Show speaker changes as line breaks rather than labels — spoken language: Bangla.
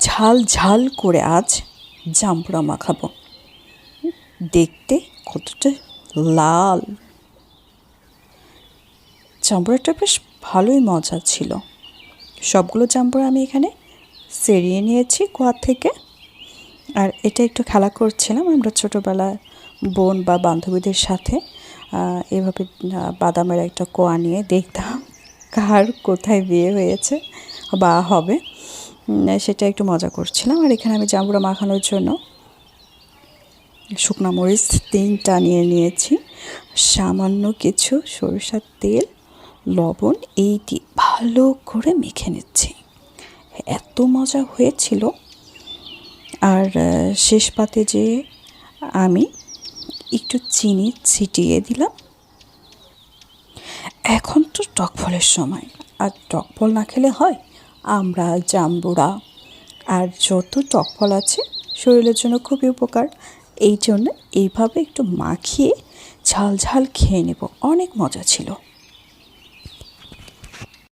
ঝাল ঝাল করে আজ জাম্বুরা মাখাবো। দেখতে কতটা লাল! জাম্বুরাটা বেশ ভালোই মজা ছিল। সবগুলো জাম্বুরা আমি এখানে সেরিয়ে নিয়েছি কুয়া থেকে। আর এটা একটু খেলা করছিলাম। আমরা ছোটোবেলায় বোন বা বান্ধবীদের সাথে এভাবে বাদামের একটা কোয়া নিয়ে দেখতাম কার কোথায় বিয়ে হয়েছে বা হবে, সেটা একটু মজা করছিলাম। আর এখানে আমি জাম্বুরা মাখানোর জন্য শুকনো মরিচ 3টা নিয়ে নিয়েছি, সামান্য কিছু সরিষার তেল, লবণ, এইটি ভালো করে মেখে নিচ্ছি। এত মজা হয়েছিল। আর শেষ পাতে যে আমি একটু চিনি ছিটিয়ে দিলাম। এখন তো টক ফলের সময়, আর টক ফল না খেলে হয়? আমরা, জাম্বুরা আর যত টক ফল আছে শরীরের জন্য খুবই উপকার। এই জন্য এইভাবে একটু মাখিয়ে ঝাল ঝাল খেয়ে নেব। অনেক মজা ছিল।